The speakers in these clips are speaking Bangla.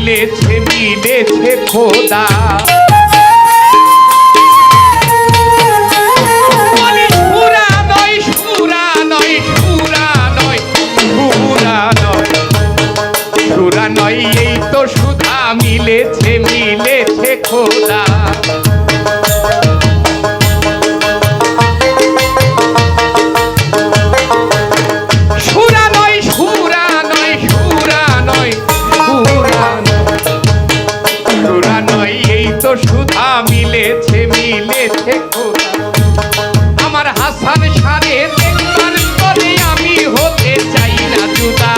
মিলেছে মিলেছে খোদা। সুরা নয় সুরা নয় সুরা নয় সুরা নয় সুরা নয়, এই তো সুধা মিলেছে মিলেছে খোদা। সুরা নয় সুরা নয় সুরা নয় সুরা নয় সুরা নয়, এই তো সুধা মিলেছে মিলেছে খোদা। আমার হাসান সারে দেখবার পরে আমি হতে চাই না জুদা।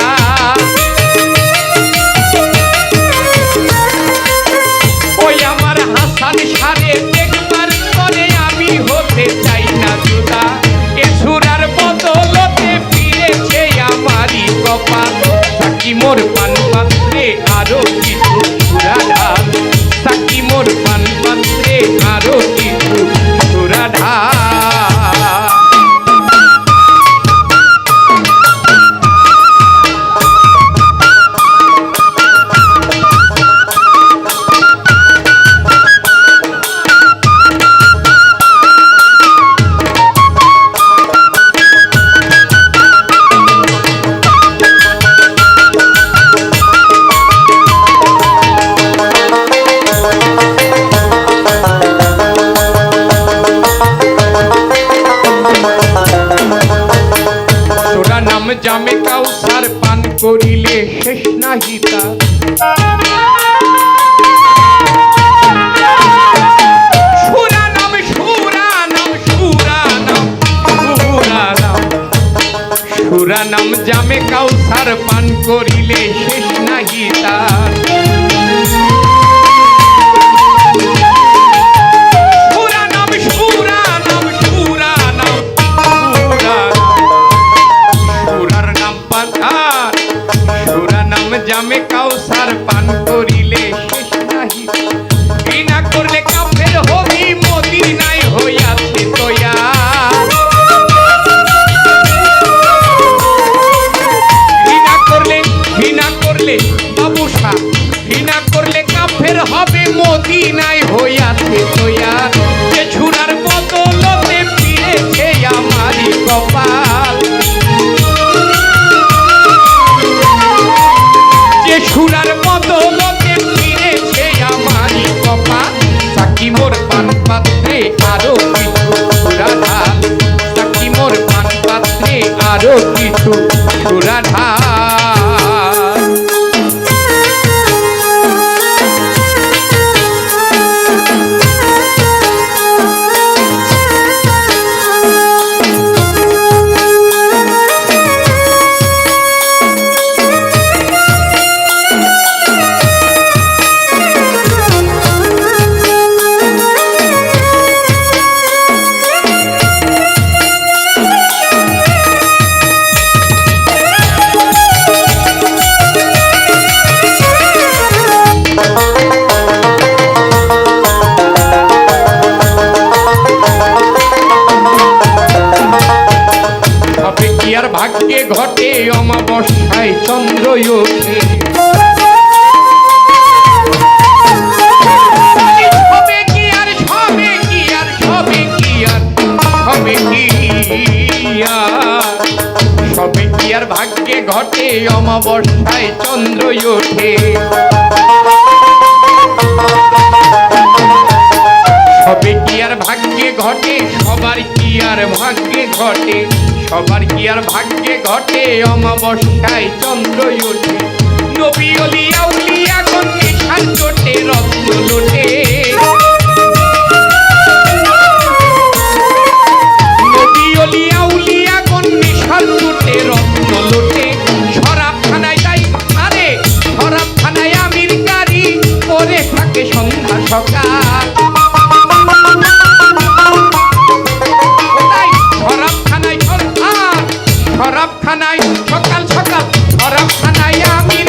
ওই আমার হাসান সারে দেখবার পরে আমি হতে চাই না জুদা। এ সুরার বদলতে ফিরেছে আমারই কপাল। সাকি মোর পান পাত্রে আরো কিছু সুরা ঢাল, সাকি মোর পান পাত্রে আরো কিছু সুরা ঢাল। জামে কাউসার পান করিলে শেষ নাহি তার। সুরা নাম সুরা নাম সুরা নাম সুরা নাম সুরা নাম জামে কাউসার পান করিলে শেষ নাহি তার। জামে কাউসার পান করিলে শেষ নাহি। ঘৃণা করলে কাফের হবি মদিনায় হইয়াছে তৈয়া। ঘৃণা করলে বাবুসা, ঘৃণা করলে কাফের হবে মদিনায় হইয়াছে তৈয়া। যে ছুরার বদলতে ফিরেছে আমারই কপাল। সুরার বদলতে ফিরেছে আমারই কপাল। সাকি মোর পান পাত্রে আরো কিছু সুরা ঢাল, সাকি মোর পান পাত্রে আরো কিছু সুরা ঢাল। ভাগ্যে ঘটে অমাবস্যায় চন্দ্র ওঠে। সবে কি আর সবে কি আর সবে কি আর সবে কি আর সবে কি আর ভাগ্যে ঘটে অমাবস্যায় চন্দ্র ওঠে। সবে কি আর ভাগ্যে ঘটে, সবার কি আর ভাগ্যে ঘটে, সবার কি আর ভাগ্যে ঘটে অমাবস্যায় চন্দ্র ওঠে। নবী ওলি আউলিয়া কোন নিশান চোটে রত্ন লোটে। নবী ওলি আউলিয়া কোন নিশান চোটে রত্ন লোটে। শরাবখানায় যাই আরে শরাবখানায় আমির গাড়ি পরে থাকে সন্ধ্যা সকাল। শরাবখানায় সকাল সকাল শরাবখানায় আমির